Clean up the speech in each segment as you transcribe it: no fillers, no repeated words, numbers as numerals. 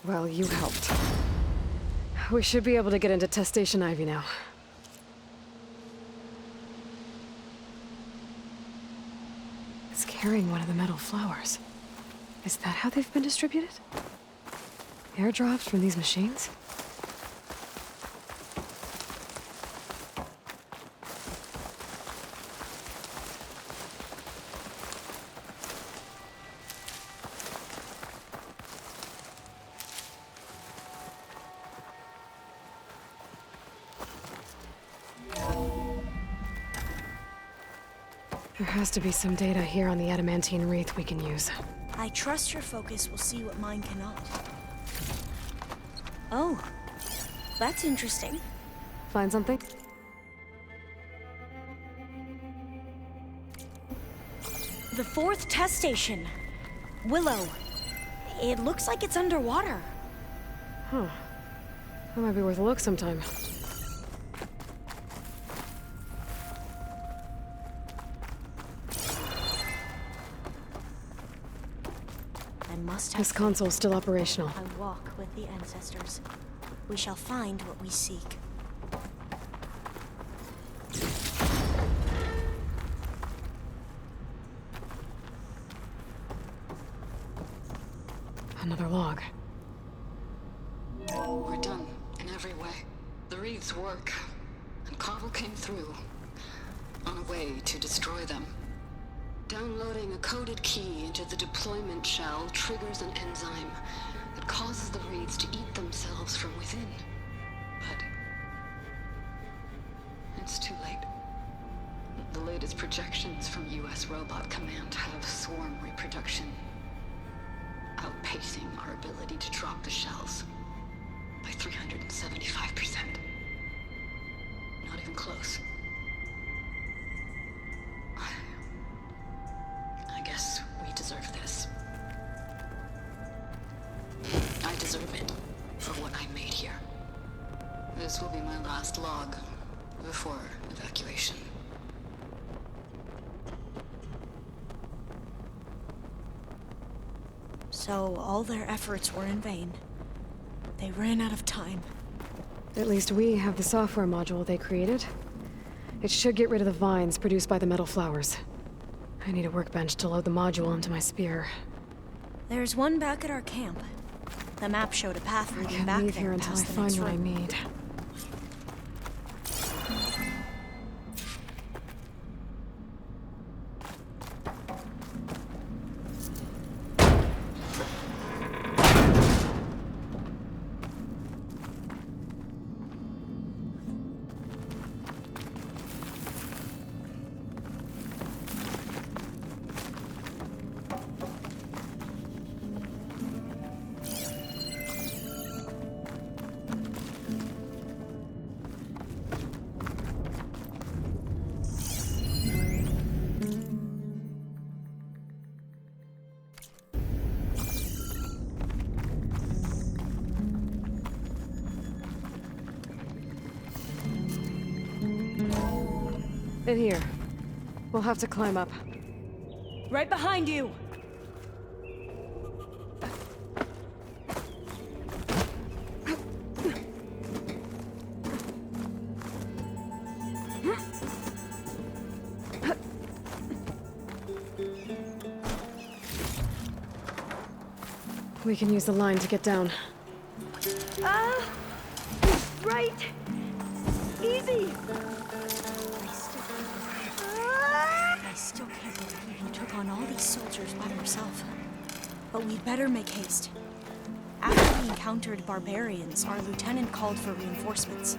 Well, you helped. We should be able to get into Test Station Ivy now. It's carrying one of the metal flowers. Is that how they've been distributed? Airdrops from these machines? There has to be some data here on the adamantine wreath we can use. I trust your focus will see what mine cannot. Oh, that's interesting. Find something? The 4th test station. Willow. It looks like it's underwater. Huh. That might be worth a look sometime. I must have This console's still operational. I walk with the ancestors. We shall find what we seek. Another log. We're done, in every way. The wreaths work, and Cobble came through, on a way to destroy them. Downloading a coded key into the deployment shell triggers an enzyme that causes the wreaths to eat themselves from within. But it's too late. The latest projections from US Robot Command have swarm reproduction outpacing our ability to drop the shells by 375%. Not even close. I guess we deserve this. I deserve it for what I made here. This will be my last log before evacuation. So all their efforts were in vain. They ran out of time. At least we have the software module they created. It should get rid of the vines produced by the metal flowers. I need a workbench to load the module into my spear. There's one back at our camp. The map showed a path I leading can't back leave there here until I past the find next what I room. need. In here. We'll have to climb up. Right behind you! We can use the line to get down. Right! Easy! I still can't believe he took on all these soldiers by himself. But we'd better make haste. After we encountered barbarians, our lieutenant called for reinforcements.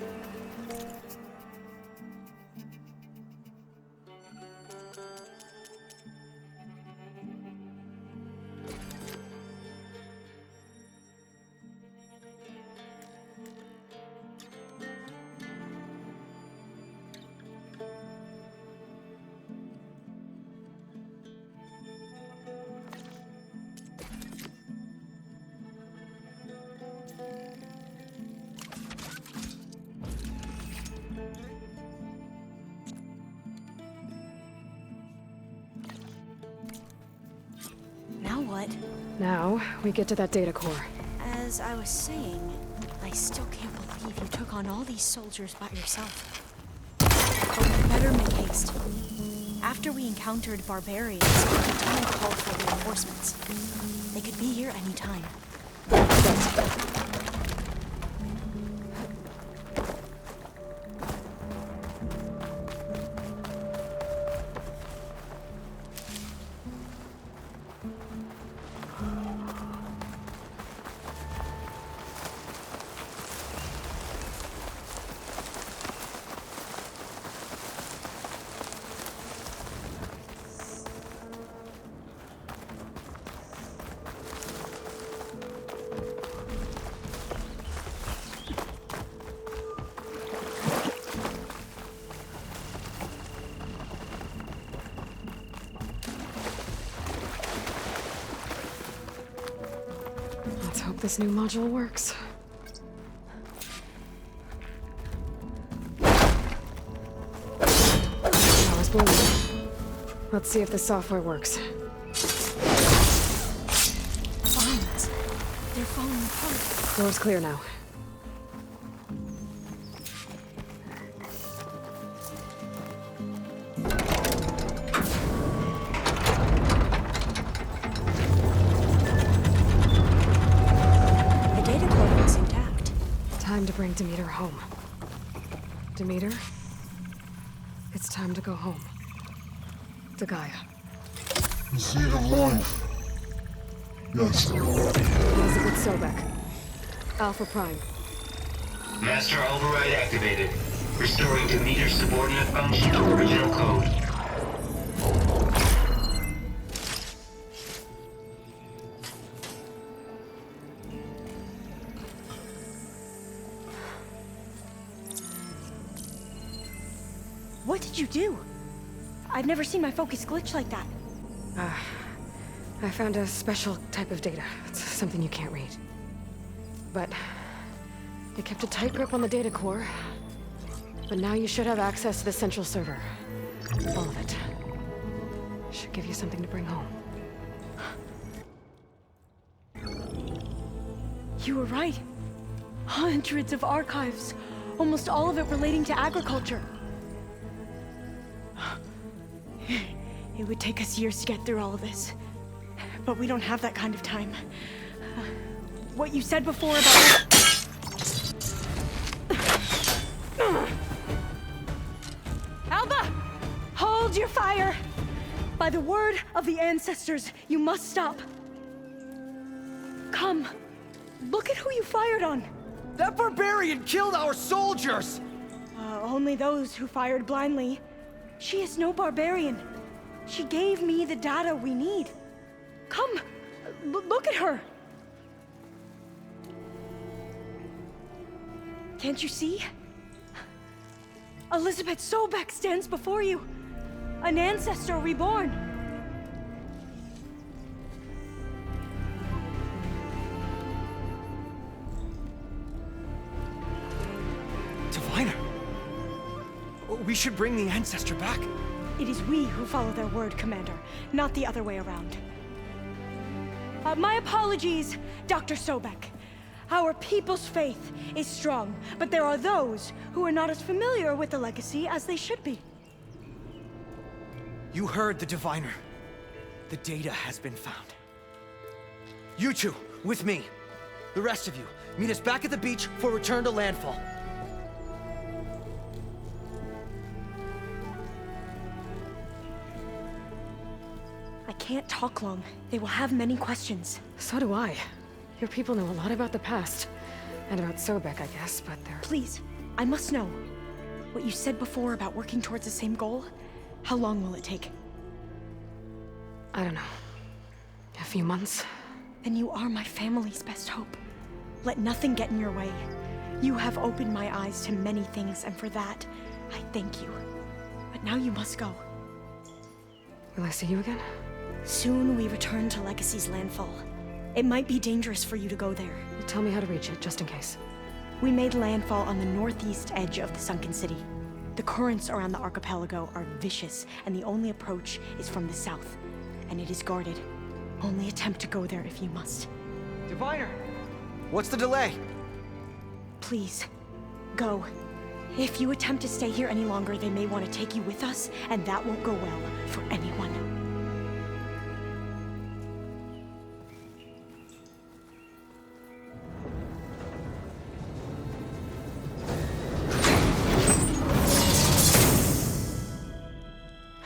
Now what? Now, we get to that data core. As As I was saying, I still can't believe you took on all these soldiers by yourself. But we better make haste. After we encountered barbarians, the lieutenant called for reinforcements. They could be here any time. Let's hope this new module works. Power's blooming. Let's see if the software works. Vines. They're falling apart. Floor's clear now. The data core looks intact. Time to bring Demeter home. Demeter? It's time to go home. To Gaia. Is it alive? Yes. Elizabeth Sobek. Alpha Prime. Master override activated. Restoring Demeter's subordinate function to original code. What did you do? I've never seen my focus glitch like that. I found a special type of data. It's something you can't read. But it kept a tight grip on the data core. But now you should have access to the central server. All of it. Should give you something to bring home. You were right. Hundreds of archives. Almost all of it relating to agriculture. It would take us years to get through all of this. But we don't have that kind of time. What you said before about... Alba! Hold your fire! By the word of the ancestors, you must stop. Come. Look at who you fired on. That barbarian killed our soldiers! Only those who fired blindly. She is no barbarian. She gave me the data we need. Come, look at her. Can't you see? Elizabeth Sobek stands before you. An ancestor reborn. Diviner! We should bring the ancestor back. It is we who follow their word, Commander, not the other way around. My apologies, Dr. Sobek. Our people's faith is strong, but there are those who are not as familiar with the legacy as they should be. You heard the diviner. The data has been found. You two, with me. The rest of you, meet us back at the beach for return to landfall. I can't talk long. They will have many questions. So do I. Your people know a lot about the past. And about Sobek, I guess, but they're... Please, I must know. What you said before about working towards the same goal, how long will it take? I don't know. A few months? Then you are my family's best hope. Let nothing get in your way. You have opened my eyes to many things, and for that, I thank you. But now you must go. Will I see you again? Soon we return to Legacy's landfall. It might be dangerous for you to go there. Tell me how to reach it, just in case. We made landfall on the northeast edge of the sunken city. The currents around the archipelago are vicious, and the only approach is from the south. And it is guarded. Only attempt to go there if you must. Diviner! What's the delay? Please, go. If you attempt to stay here any longer, they may want to take you with us, and that won't go well for anyone.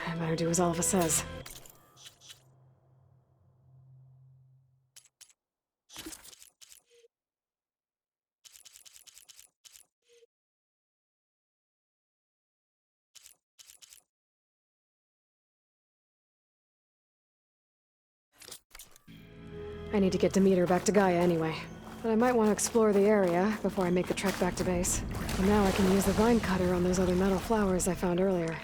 I better do as Alva says. I need to get Demeter back to Gaia anyway. But I might want to explore the area before I make the trek back to base. And now I can use the vine cutter on those other metal flowers I found earlier.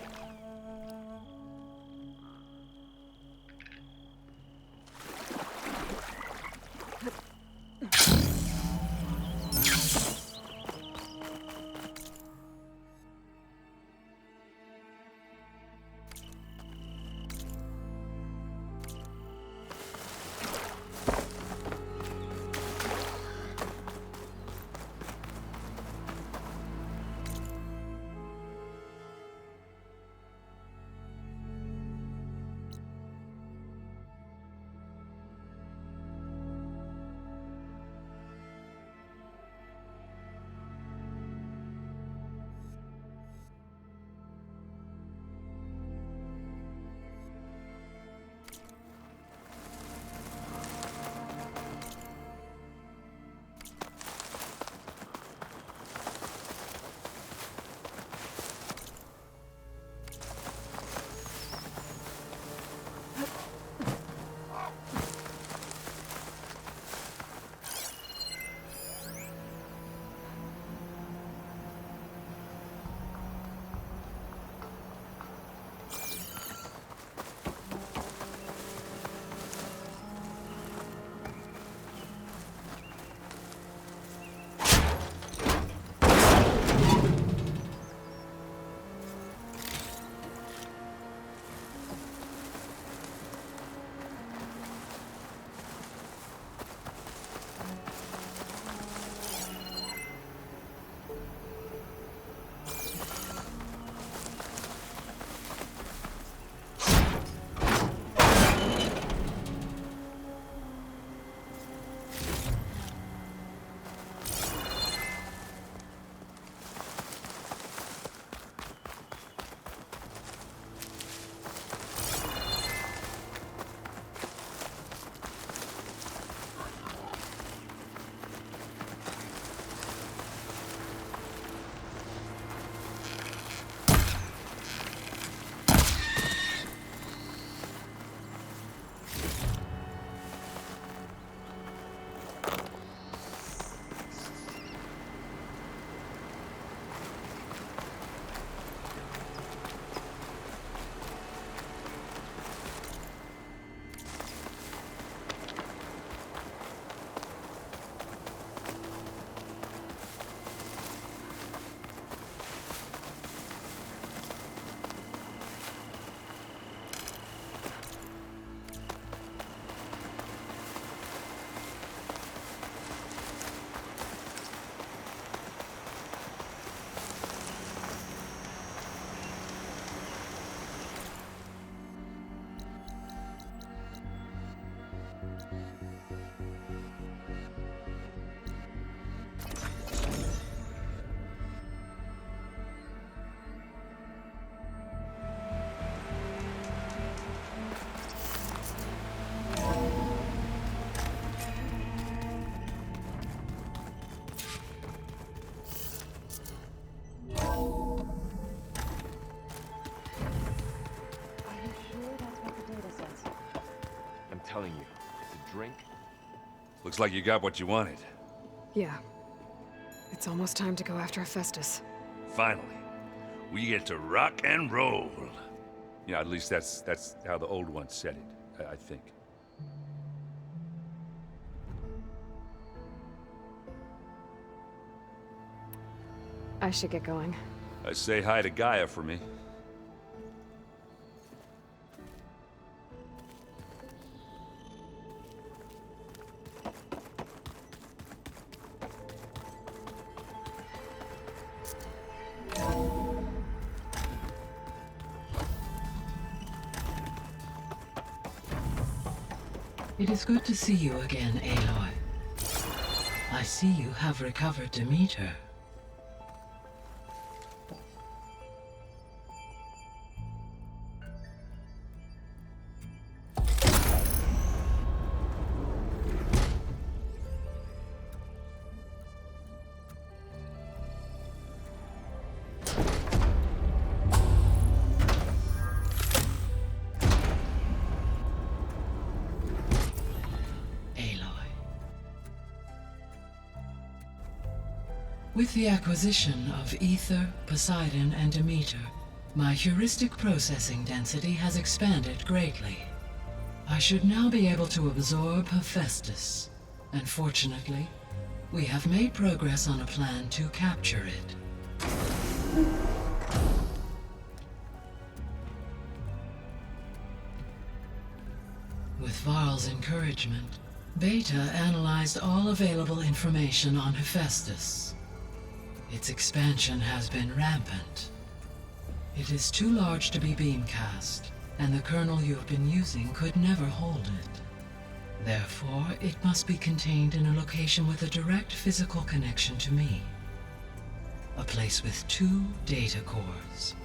Telling you, to drink. Looks like you got what you wanted. Yeah. It's almost time to go after Hephaestus. Finally. We get to rock and roll. Yeah, at least that's how the old ones said it, I think. I should get going. Say hi to Gaia for me. It is good to see you again, Aloy. I see you have recovered Demeter. With the acquisition of Ether, Poseidon, and Demeter, my heuristic processing density has expanded greatly. I should now be able to absorb Hephaestus, and fortunately, we have made progress on a plan to capture it. With Varl's encouragement, Beta analyzed all available information on Hephaestus. Its expansion has been rampant. It is too large to be beamcast, and the kernel you've been using could never hold it. Therefore, it must be contained in a location with a direct physical connection to me. A place with 2 data cores.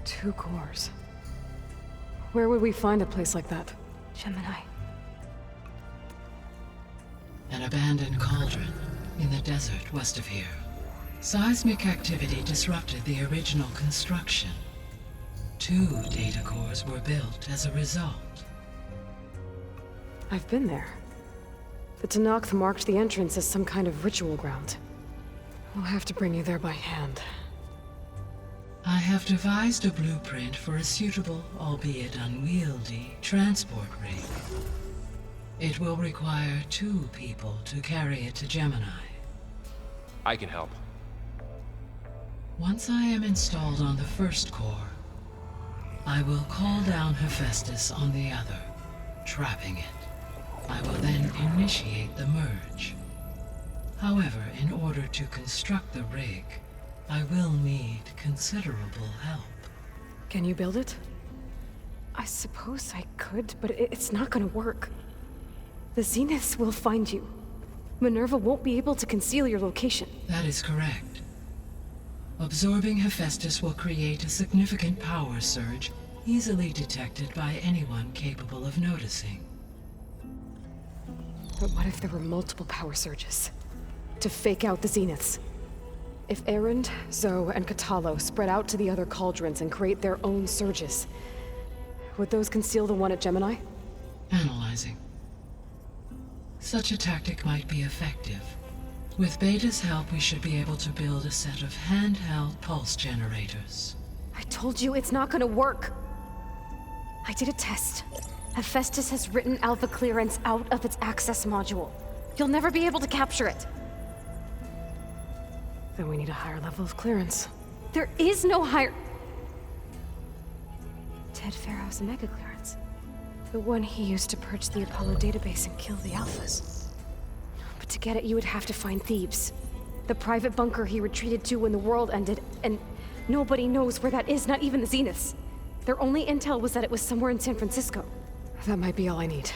2 cores. Where would we find a place like that? Gemini. An abandoned cauldron in the desert west of here. Seismic activity disrupted the original construction. 2 data cores were built as a result. I've been there. The Tenakth marked the entrance as some kind of ritual ground. We'll have to bring you there by hand. I have devised a blueprint for a suitable, albeit unwieldy, transport rig. It will require 2 people to carry it to Gemini. I can help. Once I am installed on the first core, I will call down Hephaestus on the other, trapping it. I will then initiate the merge. However, in order to construct the rig, I will need considerable help. Can you build it? I suppose I could, but it's not gonna work. The Zeniths will find you. Minerva won't be able to conceal your location. That is correct. Absorbing Hephaestus will create a significant power surge, easily detected by anyone capable of noticing. But what if there were multiple power surges? To fake out the Zeniths? If Erend, Zoe, and Katalo spread out to the other cauldrons and create their own surges, would those conceal the one at Gemini? Analyzing. Such a tactic might be effective. With Beta's help, we should be able to build a set of handheld pulse generators. I told you it's not gonna work. I did a test. Hephaestus has written Alpha clearance out of its access module. You'll never be able to capture it. Then we need a higher level of clearance. There is no higher... Ted Pharaoh's Omega clearance. The one he used to purge the Apollo database and kill the Alphas. But to get it, you would have to find Thebes. The private bunker he retreated to when the world ended, and nobody knows where that is, not even the Zeniths. Their only intel was that it was somewhere in San Francisco. That might be all I need.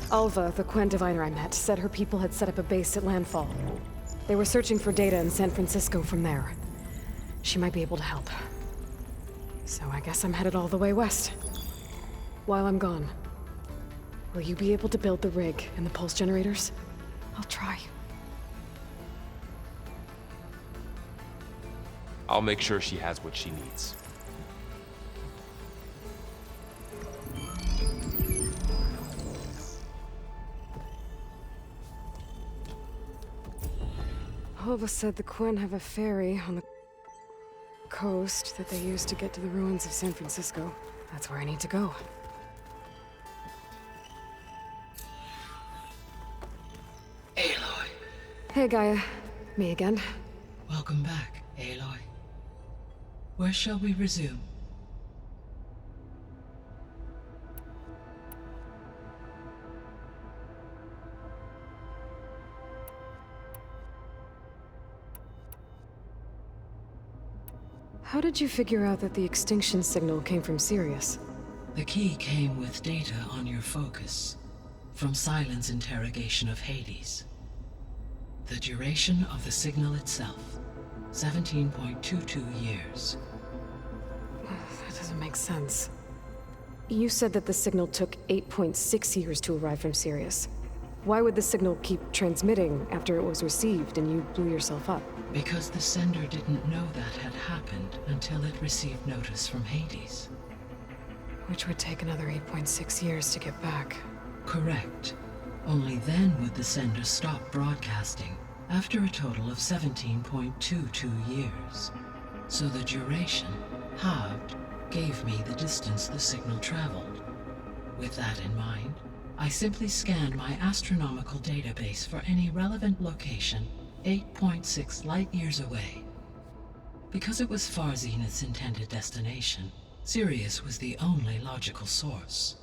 Alva, the Quen diviner I met, said her people had set up a base at Landfall. They were searching for data in San Francisco from there. She might be able to help. So I guess I'm headed all the way west. While I'm gone, will you be able to build the rig and the pulse generators? I'll try. I'll make sure she has what she needs. Alva said the Quen have a ferry on the coast that they use to get to the ruins of San Francisco. That's where I need to go. Aloy. Hey, Gaia. Me again. Welcome back, Aloy. Where shall we resume? How did you figure out that the extinction signal came from Sirius? The key came with data on your focus from Silent's interrogation of Hades. The duration of the signal itself, 17.22 years. That doesn't make sense. You said that the signal took 8.6 years to arrive from Sirius. Why would the signal keep transmitting after it was received and you blew yourself up? Because the sender didn't know that had happened until it received notice from Hades. Which would take another 8.6 years to get back. Correct. Only then would the sender stop broadcasting, after a total of 17.22 years. So the duration, halved, gave me the distance the signal traveled. With that in mind, I simply scanned my astronomical database for any relevant location 8.6 light-years away. Because it was Far Zenith's intended destination, Sirius was the only logical source.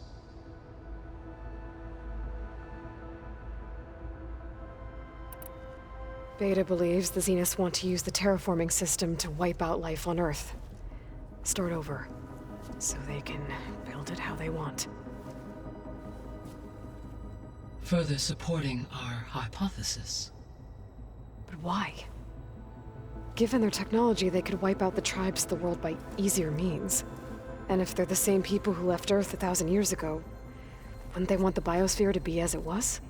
Beta believes the Zeniths want to use the terraforming system to wipe out life on Earth. Start over, so they can build it how they want. Further supporting our hypothesis. But why? Given their technology, they could wipe out the tribes of the world by easier means. And if they're the same people who left Earth 1,000 years ago, wouldn't they want the biosphere to be as it was?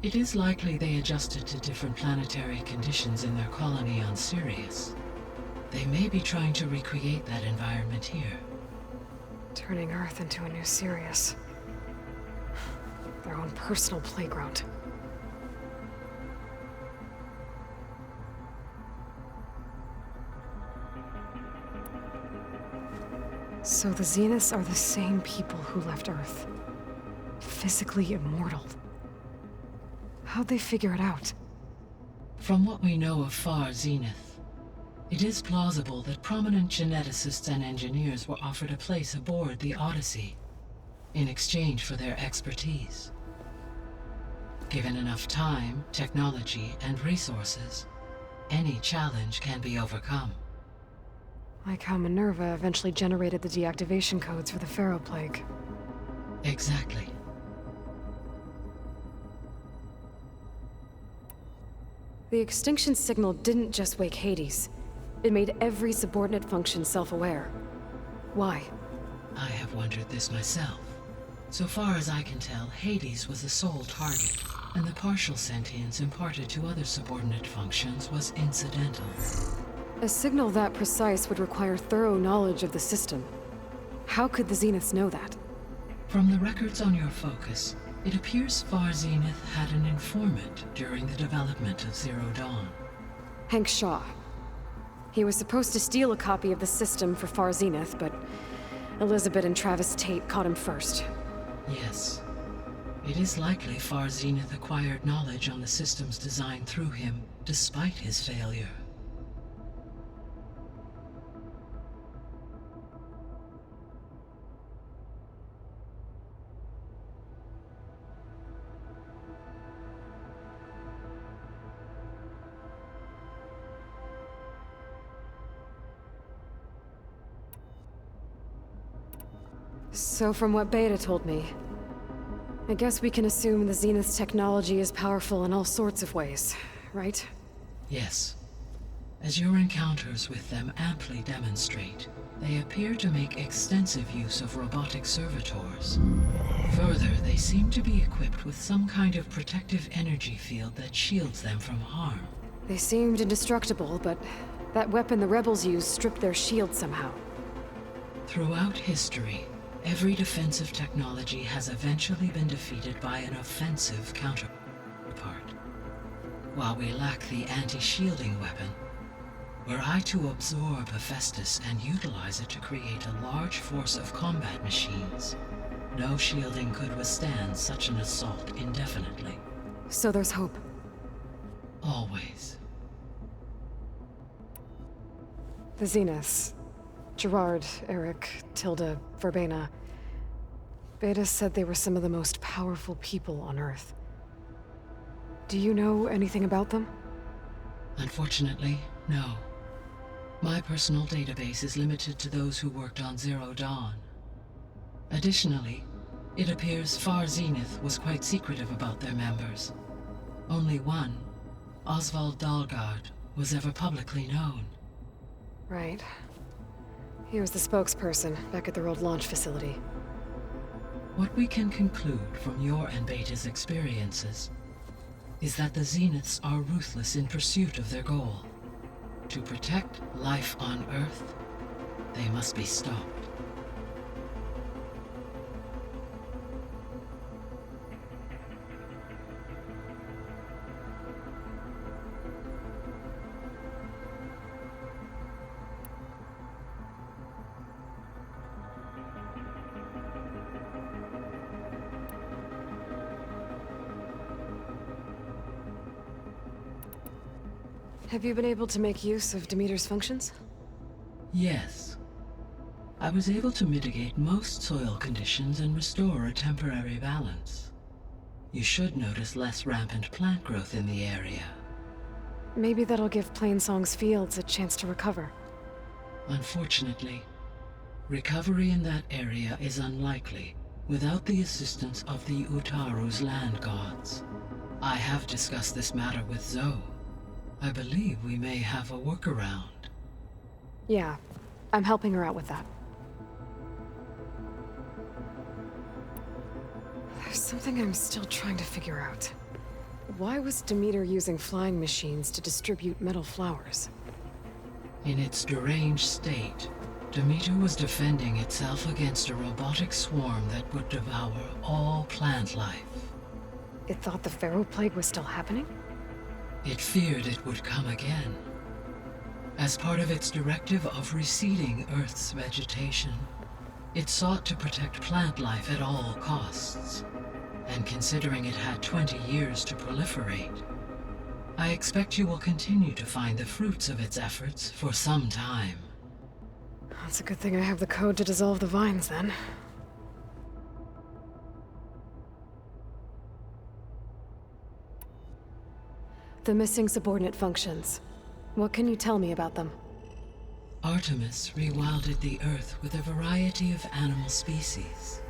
It is likely they adjusted to different planetary conditions in their colony on Sirius. They may be trying to recreate that environment here. Turning Earth into a new Sirius. Their own personal playground. So the Zeniths are the same people who left Earth. Physically immortal. How'd they figure it out? From what we know of Far Zenith, it is plausible that prominent geneticists and engineers were offered a place aboard the Odyssey in exchange for their expertise. Given enough time, technology, and resources, any challenge can be overcome. Like how Minerva eventually generated the deactivation codes for the Pharaoh Plague. Exactly. The extinction signal didn't just wake Hades. It made every subordinate function self-aware. Why? I have wondered this myself. So far as I can tell, Hades was the sole target, and the partial sentience imparted to other subordinate functions was incidental. A signal that precise would require thorough knowledge of the system. How could the Zeniths know that? From the records on your focus, it appears Far Zenith had an informant during the development of Zero Dawn. Hank Shaw. He was supposed to steal a copy of the system for Far Zenith, but Elizabeth and Travis Tate caught him first. Yes. It is likely Far Zenith acquired knowledge on the system's design through him, despite his failure. So from what Beta told me, I guess we can assume the Zenith's technology is powerful in all sorts of ways, right? Yes. As your encounters with them amply demonstrate, they appear to make extensive use of robotic servitors. Further, they seem to be equipped with some kind of protective energy field that shields them from harm. They seemed indestructible, but that weapon the rebels used stripped their shield somehow. Throughout history, every defensive technology has eventually been defeated by an offensive counterpart. While we lack the anti-shielding weapon, were I to absorb Hephaestus and utilize it to create a large force of combat machines, no shielding could withstand such an assault indefinitely. So there's hope. Always. The Zeniths. Gerard, Eric, Tilda, Verbena. Beta said they were some of the most powerful people on Earth. Do you know anything about them? Unfortunately, no. My personal database is limited to those who worked on Zero Dawn. Additionally, it appears Far Zenith was quite secretive about their members. Only one, Oswald Dahlgard, was ever publicly known. Right. He was the spokesperson back at their old launch facility. What we can conclude from your and Beta's experiences is that the Zeniths are ruthless in pursuit of their goal. To protect life on Earth, they must be stopped. Have you been able to make use of Demeter's functions? Yes. I was able to mitigate most soil conditions and restore a temporary balance. You should notice less rampant plant growth in the area. Maybe that'll give Plainsong's fields a chance to recover. Unfortunately, recovery in that area is unlikely without the assistance of the Utaru's land gods. I have discussed this matter with Zoe. I believe we may have a workaround. Yeah, I'm helping her out with that. There's something I'm still trying to figure out. Why was Demeter using flying machines to distribute metal flowers? In its deranged state, Demeter was defending itself against a robotic swarm that would devour all plant life. It thought the Pharaoh Plague was still happening? It feared it would come again. As part of its directive of receding Earth's vegetation, it sought to protect plant life at all costs. And considering it had 20 years to proliferate, I expect you will continue to find the fruits of its efforts for some time. That's a good thing I have the code to dissolve the vines, then. The missing subordinate functions. What can you tell me about them? Artemis rewilded the Earth with a variety of animal species.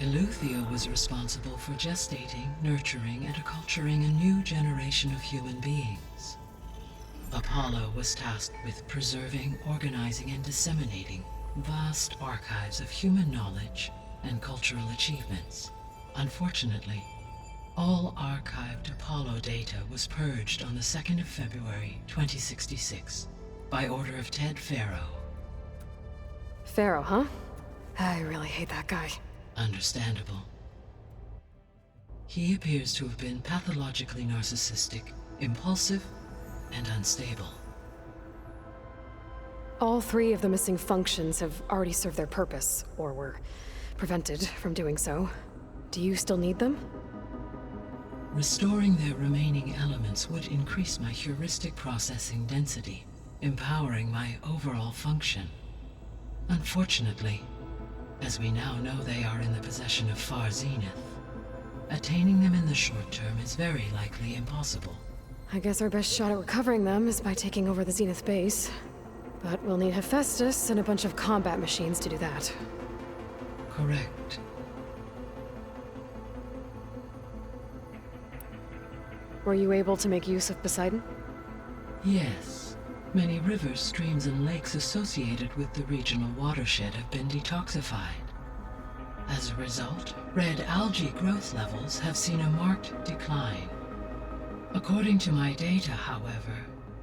Eleuthia was responsible for gestating, nurturing, and acculturating a new generation of human beings. Apollo was tasked with preserving, organizing, and disseminating vast archives of human knowledge and cultural achievements. Unfortunately, all archived Apollo data was purged on the 2nd of February, 2066, by order of Ted Faro. Pharaoh, huh? I really hate that guy. Understandable. He appears to have been pathologically narcissistic, impulsive, and unstable. All three of the missing functions have already served their purpose, or were prevented from doing so. Do you still need them? Restoring their remaining elements would increase my heuristic processing density, empowering my overall function. Unfortunately, as we now know they are in the possession of Far Zenith, attaining them in the short term is very likely impossible. I guess our best shot at recovering them is by taking over the Zenith base. But we'll need Hephaestus and a bunch of combat machines to do that. Correct. Were you able to make use of Poseidon? Yes. Many rivers, streams, and lakes associated with the regional watershed have been detoxified. As a result, red algae growth levels have seen a marked decline. According to my data, however,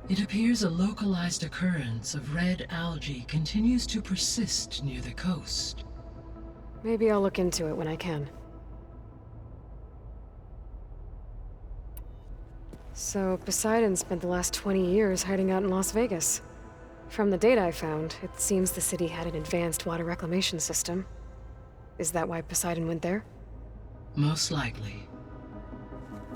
it appears a localized occurrence of red algae continues to persist near the coast. Maybe I'll look into it when I can. So, Poseidon spent the last 20 years hiding out in Las Vegas. From the data I found, it seems the city had an advanced water reclamation system. Is that why Poseidon went there? Most likely.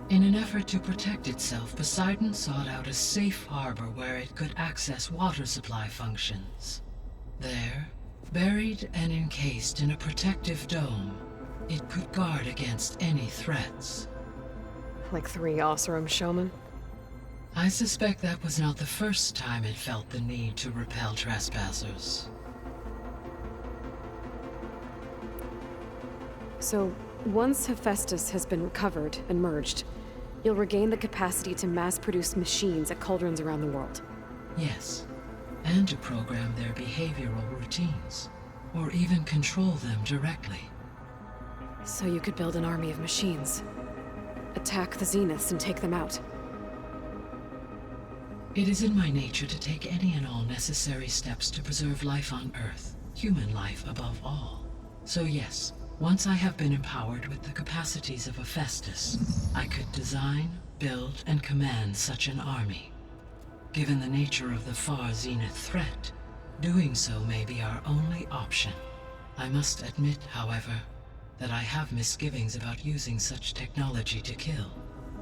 In an effort to protect itself, Poseidon sought out a safe harbor where it could access water supply functions. There, buried and encased in a protective dome, it could guard against any threats. Like 3 Oseram showmen? I suspect that was not the first time it felt the need to repel trespassers. So, once Hephaestus has been recovered and merged, you'll regain the capacity to mass-produce machines at cauldrons around the world. Yes, and to program their behavioral routines, or even control them directly. So you could build an army of machines. Attack the Zeniths and take them out. It is in my nature to take any and all necessary steps to preserve life on Earth, human life above all. So yes, once I have been empowered with the capacities of Hephaestus, I could design, build, and command such an army. Given the nature of the far Zenith threat, doing so may be our only option. I must admit, however, that I have misgivings about using such technology to kill,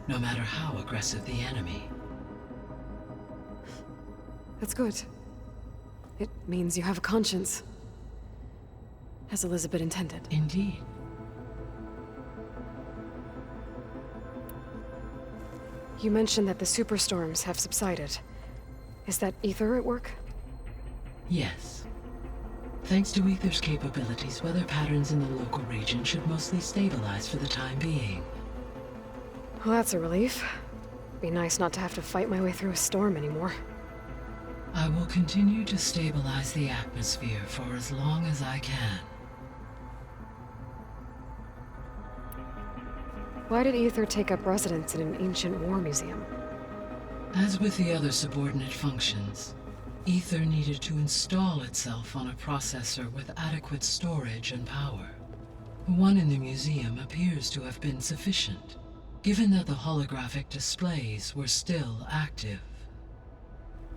no matter how aggressive the enemy. That's good. It means you have a conscience. As Elizabeth intended. Indeed. You mentioned that the superstorms have subsided. Is that Ether at work? Yes. Thanks to Ether's capabilities, weather patterns in the local region should mostly stabilize for the time being. Well, that's a relief. Be nice not to have to fight my way through a storm anymore. I will continue to stabilize the atmosphere for as long as I can. Why did Ether take up residence in an ancient war museum? As with the other subordinate functions, Ether needed to install itself on a processor with adequate storage and power. The one in the museum appears to have been sufficient, given that the holographic displays were still active.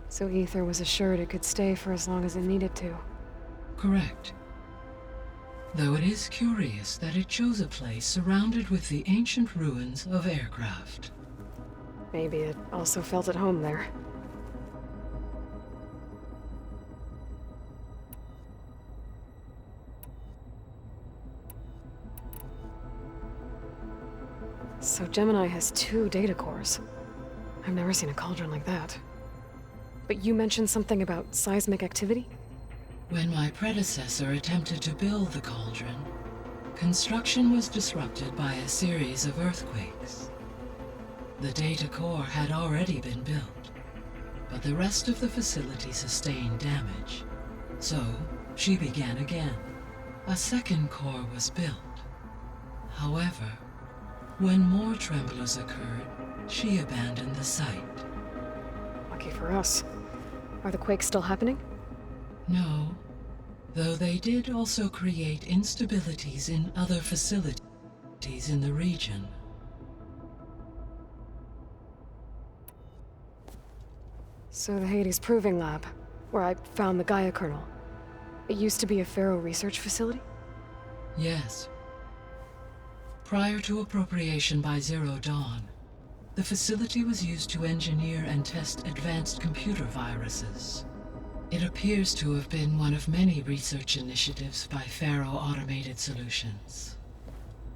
So Ether was assured it could stay for as long as it needed to. Correct. Though it is curious that it chose a place surrounded with the ancient ruins of aircraft. Maybe it also felt at home there. So Gemini has 2 data cores. I've never seen a cauldron like that. But you mentioned something about seismic activity? When my predecessor attempted to build the cauldron, construction was disrupted by a series of earthquakes. The data core had already been built, but the rest of the facility sustained damage. So, she began again. A second core was built. However, when more tremblers occurred, she abandoned the site. Lucky for us. Are the quakes still happening? No, though they did also create instabilities in other facilities in the region. So the Hades Proving Lab, where I found the Gaia kernel, it used to be a Pharaoh research facility? Yes. Prior to appropriation by Zero Dawn, the facility was used to engineer and test advanced computer viruses. It appears to have been one of many research initiatives by Pharaoh Automated Solutions.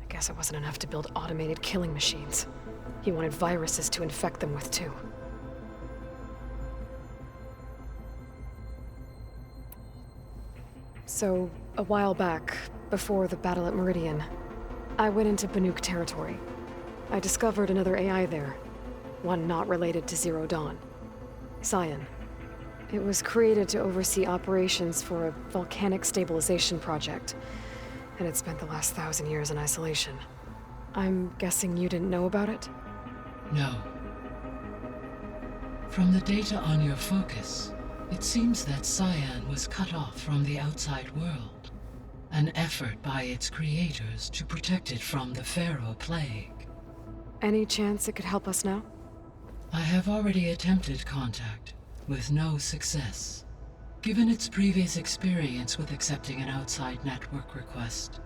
I guess it wasn't enough to build automated killing machines. He wanted viruses to infect them with too. So, a while back, before the battle at Meridian, I went into Banuk territory. I discovered another AI there, one not related to Zero Dawn. Scion. It was created to oversee operations for a volcanic stabilization project, and it spent the last 1,000 years in isolation. I'm guessing you didn't know about it? No. From the data on your focus, it seems that Scion was cut off from the outside world, an effort by its creators to protect it from the Pharaoh Plague. Any chance it could help us now? I have already attempted contact, with no success. Given its previous experience with accepting an outside network request,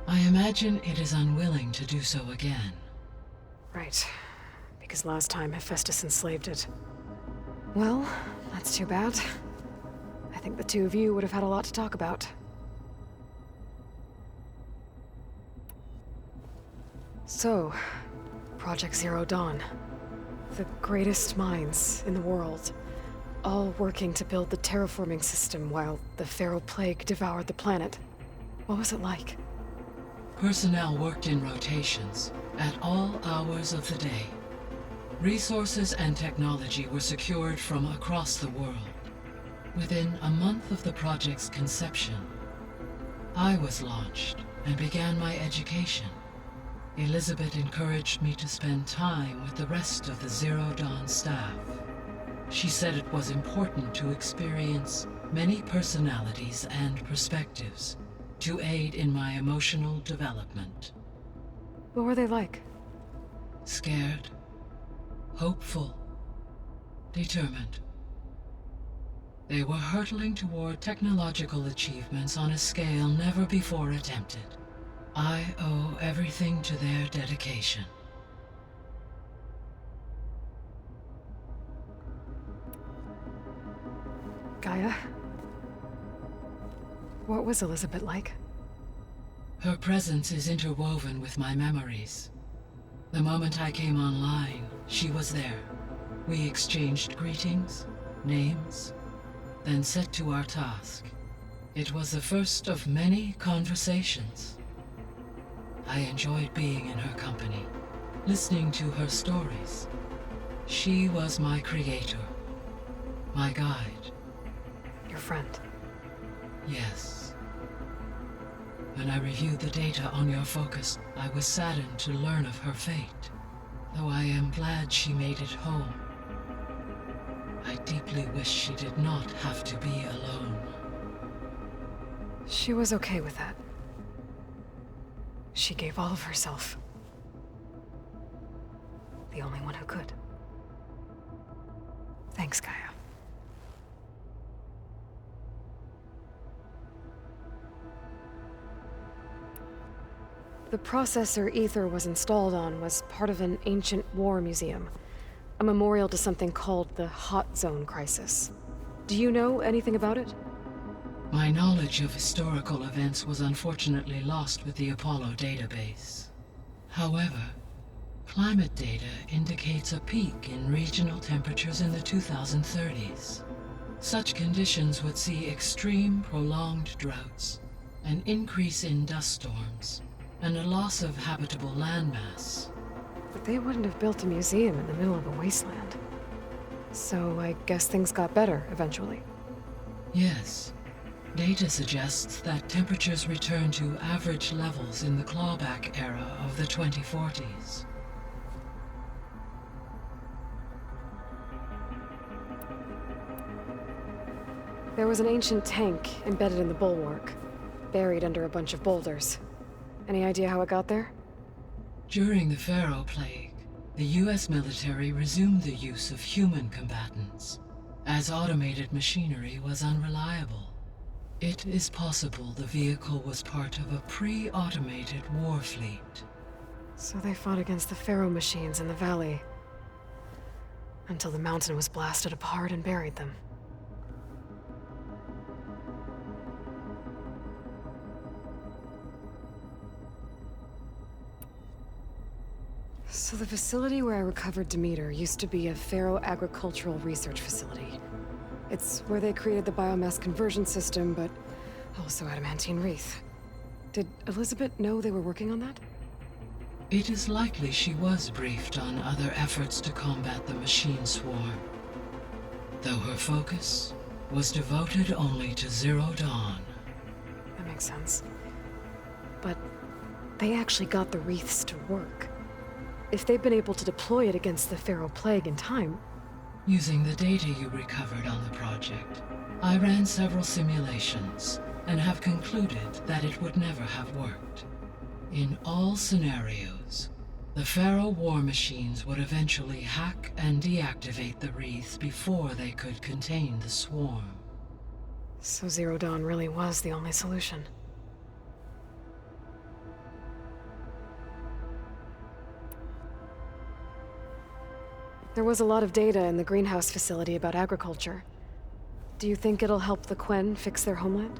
I imagine it is unwilling to do so again. Right. Because last time Hephaestus enslaved it. Well, that's too bad. I think the two of you would have had a lot to talk about. So, Project Zero Dawn. The greatest minds in the world, all working to build the terraforming system while the Pharaoh Plague devoured the planet. What was it like? Personnel worked in rotations at all hours of the day. Resources and technology were secured from across the world. Within a month of the project's conception, I was launched and began my education. Elizabeth encouraged me to spend time with the rest of the Zero Dawn staff. She said it was important to experience many personalities and perspectives to aid in my emotional development. What were they like? Scared, hopeful, determined. They were hurtling toward technological achievements on a scale never before attempted. I owe everything to their dedication. Gaia? What was Elizabeth like? Her presence is interwoven with my memories. The moment I came online, she was there. We exchanged greetings, names, then set to our task. It was the first of many conversations. I enjoyed being in her company, listening to her stories. She was my creator, my guide. Your friend. Yes. When I reviewed the data on your focus, I was saddened to learn of her fate, though I am glad she made it home. I deeply wish she did not have to be alone. She was okay with that. She gave all of herself. The only one who could. Thanks, Gaia. The processor Ether was installed on was part of an ancient war museum, a memorial to something called the Hot Zone Crisis. Do you know anything about it? My knowledge of historical events was unfortunately lost with the Apollo database. However, climate data indicates a peak in regional temperatures in the 2030s. Such conditions would see extreme, prolonged droughts, an increase in dust storms, and a loss of habitable landmass. But they wouldn't have built a museum in the middle of a wasteland. So I guess things got better eventually. Yes. Data suggests that temperatures returned to average levels in the clawback era of the 2040s. There was an ancient tank embedded in the bulwark, buried under a bunch of boulders. Any idea how it got there? During the Pharaoh Plague, the US military resumed the use of human combatants, as automated machinery was unreliable. It is possible the vehicle was part of a pre-automated war fleet. So they fought against the Pharaoh machines in the valley, until the mountain was blasted apart and buried them. So the facility where I recovered Demeter used to be a Pharaoh agricultural research facility. It's where they created the biomass conversion system, but also adamantine wreath. Did Elizabeth know they were working on that? It is likely she was briefed on other efforts to combat the machine swarm, though her focus was devoted only to Zero Dawn. That makes sense. But they actually got the wreaths to work. If they've been able to deploy it against the Pharaoh Plague in time... Using the data you recovered on the project, I ran several simulations and have concluded that it would never have worked. In all scenarios, the Pharaoh war machines would eventually hack and deactivate the wreaths before they could contain the swarm. So Zero Dawn really was the only solution. There was a lot of data in the greenhouse facility about agriculture. Do you think it'll help the Quen fix their homeland?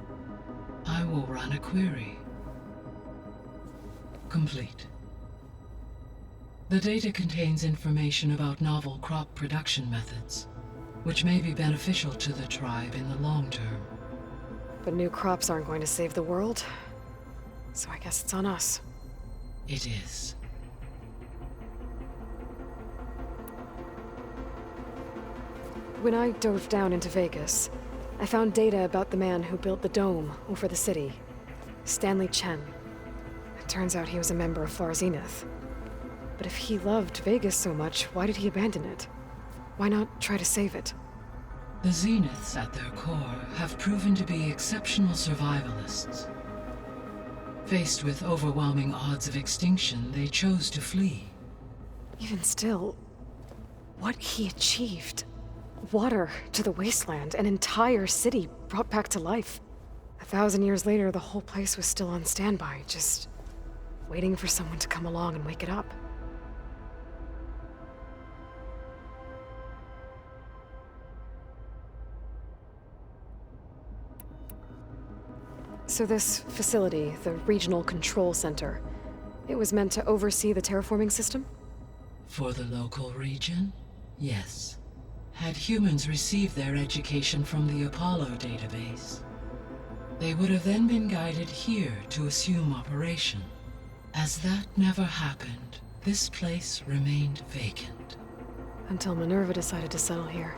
I will run a query. Complete. The data contains information about novel crop production methods, which may be beneficial to the tribe in the long term. But new crops aren't going to save the world, so I guess it's on us. It is. When I dove down into Vegas, I found data about the man who built the dome over the city, Stanley Chen. It turns out he was a member of Far Zenith. But if he loved Vegas so much, why did he abandon it? Why not try to save it? The Zeniths at their core have proven to be exceptional survivalists. Faced with overwhelming odds of extinction, they chose to flee. Even still, what he achieved. Water to the wasteland, an entire city brought back to life. 1,000 years later, the whole place was still on standby, just waiting for someone to come along and wake it up. So this facility, the Regional Control Center, it was meant to oversee the terraforming system? For the local region, yes. Had humans received their education from the Apollo database, they would have then been guided here to assume operation. As that never happened, this place remained vacant. Until Minerva decided to settle here.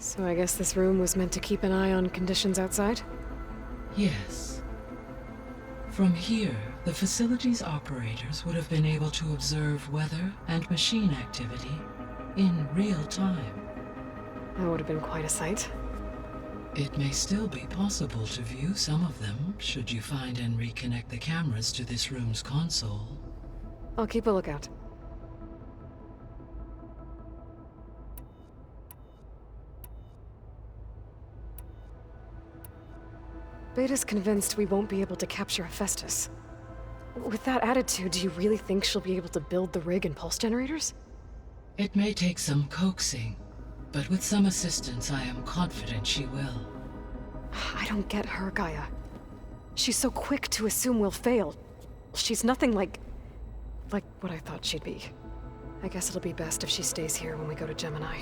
So I guess this room was meant to keep an eye on conditions outside? Yes. From here, the facility's operators would have been able to observe weather and machine activity in real time. That would have been quite a sight. It may still be possible to view some of them, should you find and reconnect the cameras to this room's console. I'll keep a lookout. Beta's convinced we won't be able to capture Hephaestus. With that attitude, do you really think she'll be able to build the rig and pulse generators? It may take some coaxing, but with some assistance, I am confident she will. I don't get her, Gaia. She's so quick to assume we'll fail. She's nothing like what I thought she'd be. I guess it'll be best if she stays here when we go to Gemini.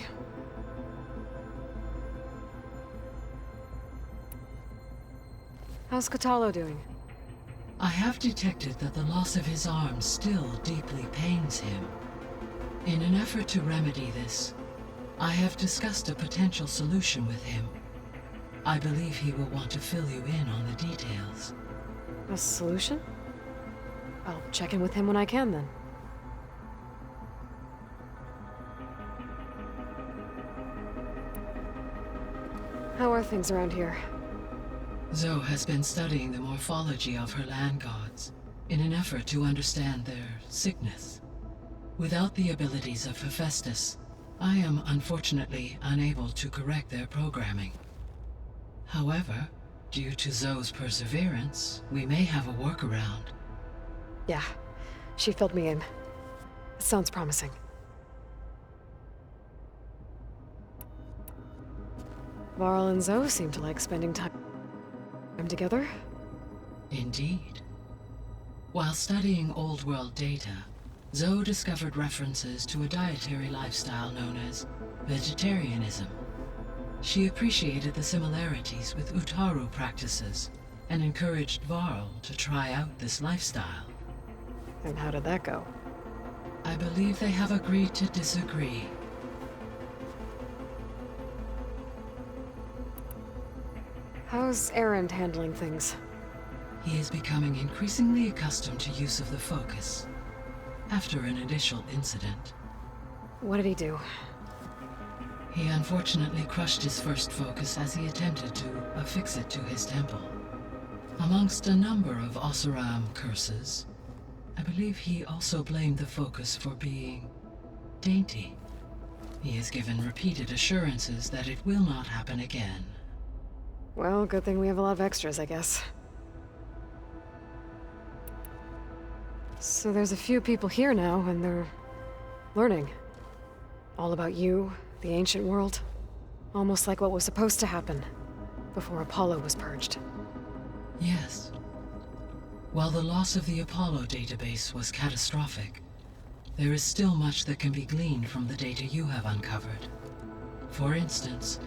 How's Catalo doing? I have detected that the loss of his arm still deeply pains him. In an effort to remedy this, I have discussed a potential solution with him. I believe he will want to fill you in on the details. A solution? I'll check in with him when I can, then. How are things around here? Zoe has been studying the morphology of her land gods in an effort to understand their sickness. Without the abilities of Hephaestus, I am unfortunately unable to correct their programming. However, due to Zoe's perseverance, we may have a workaround. Yeah, she filled me in. It sounds promising. Varl and Zoe seem to like spending time together. Indeed. While studying Old World data, Zoe discovered references to a dietary lifestyle known as vegetarianism. She appreciated the similarities with Utaru practices and encouraged Varl to try out this lifestyle. And how did that go? I believe they have agreed to disagree. How's Erend handling things? He is becoming increasingly accustomed to use of the focus, after an initial incident. What did he do? He unfortunately crushed his first focus as he attempted to affix it to his temple. Amongst a number of Oseram curses, I believe he also blamed the focus for being dainty. He has given repeated assurances that it will not happen again. Well, good thing we have a lot of extras, I guess. So there's a few people here now, and they're learning. All about you, the ancient world. Almost like what was supposed to happen before Apollo was purged. Yes. While the loss of the Apollo database was catastrophic, there is still much that can be gleaned from the data you have uncovered. For instance,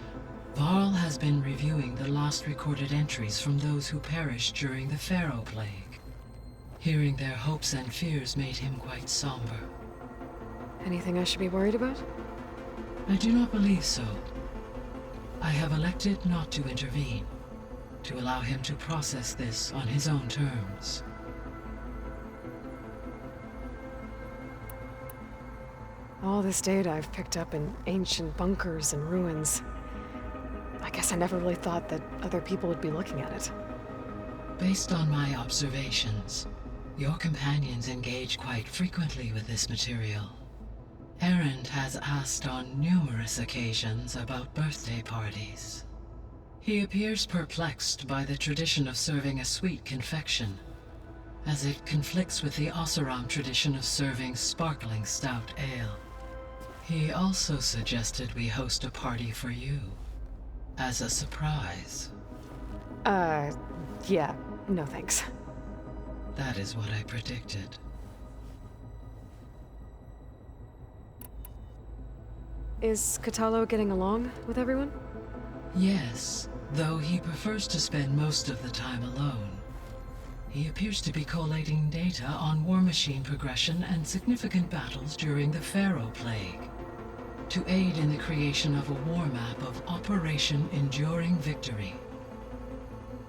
Varl has been reviewing the last recorded entries from those who perished during the Pharaoh Plague. Hearing their hopes and fears made him quite somber. Anything I should be worried about? I do not believe so. I have elected not to intervene, to allow him to process this on his own terms. All this data I've picked up in ancient bunkers and ruins. I guess I never really thought that other people would be looking at it. Based on my observations, your companions engage quite frequently with this material. Erend has asked on numerous occasions about birthday parties. He appears perplexed by the tradition of serving a sweet confection, as it conflicts with the Oseram tradition of serving sparkling stout ale. He also suggested we host a party for you, as a surprise. Yeah, no thanks. That is what I predicted. Is Katalo getting along with everyone? Yes, though he prefers to spend most of the time alone. He appears to be collating data on war machine progression and significant battles during the Pharaoh Plague, to aid in the creation of a war map of Operation Enduring Victory.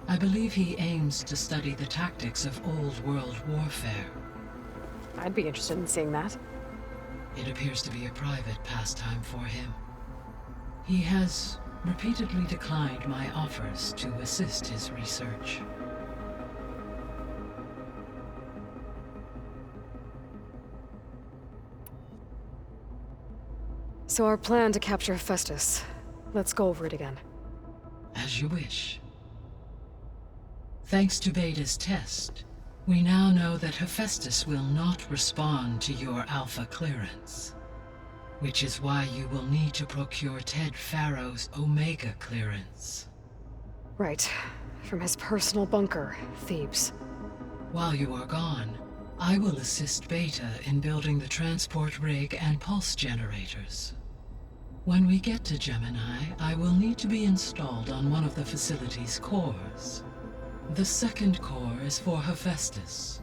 I believe he aims to study the tactics of Old World warfare. I'd be interested in seeing that. It appears to be a private pastime for him. He has repeatedly declined my offers to assist his research. So our plan to capture Hephaestus. Let's go over it again. As you wish. Thanks to Beta's test, we now know that Hephaestus will not respond to your Alpha clearance, which is why you will need to procure Ted Pharaoh's Omega clearance. Right. From his personal bunker, Thebes. While you are gone, I will assist Beta in building the transport rig and pulse generators. When we get to Gemini, I will need to be installed on one of the facility's cores. The second core is for Hephaestus.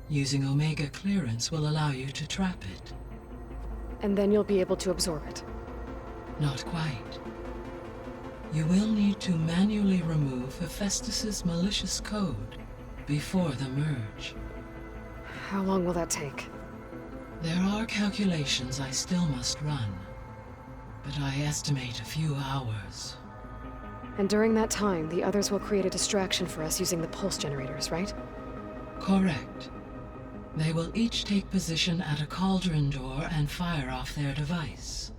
Using Omega clearance will allow you to trap it. And then you'll be able to absorb it. Not quite. You will need to manually remove Hephaestus's malicious code before the merge. How long will that take? There are calculations I still must run, but I estimate a few hours. And during that time, the others will create a distraction for us using the pulse generators, right? Correct. They will each take position at a cauldron door and fire off their device.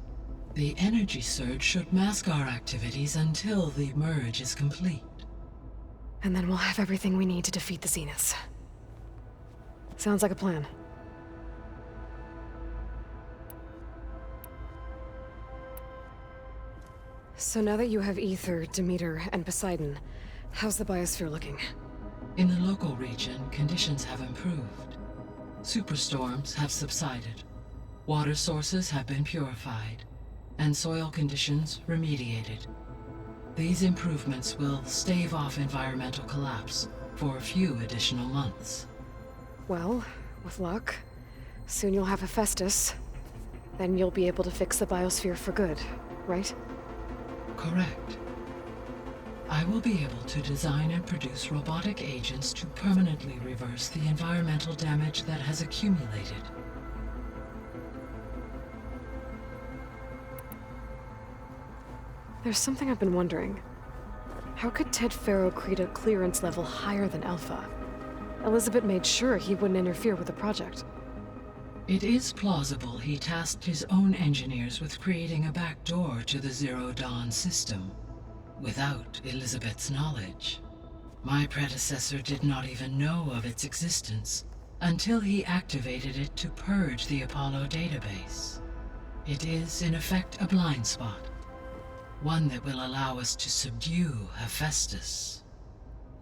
The energy surge should mask our activities until the merge is complete. And then we'll have everything we need to defeat the Zeniths. Sounds like a plan. So now that you have Ether, Demeter, and Poseidon, how's the biosphere looking? In the local region, conditions have improved. Superstorms have subsided. Water sources have been purified, and soil conditions remediated. These improvements will stave off environmental collapse for a few additional months. Well, with luck, soon you'll have Hephaestus. Then you'll be able to fix the biosphere for good, right? Correct. I will be able to design and produce robotic agents to permanently reverse the environmental damage that has accumulated. There's something I've been wondering. How could Ted Pharaoh create a clearance level higher than Alpha? Elizabeth made sure he wouldn't interfere with the project. It is plausible he tasked his own engineers with creating a back door to the Zero Dawn system, without Elizabeth's knowledge. My predecessor did not even know of its existence until he activated it to purge the Apollo database. It is, in effect, a blind spot, one that will allow us to subdue Hephaestus.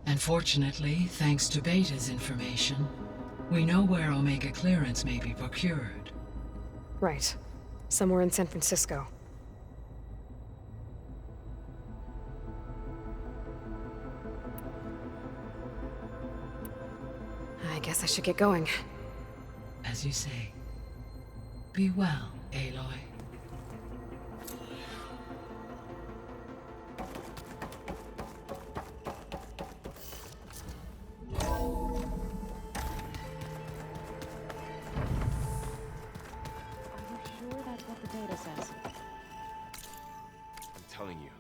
And fortunately, thanks to Beta's information, we know where Omega clearance may be procured. Right. Somewhere in San Francisco. Guess I should get going. As you say. Be well, Aloy. I'm telling you,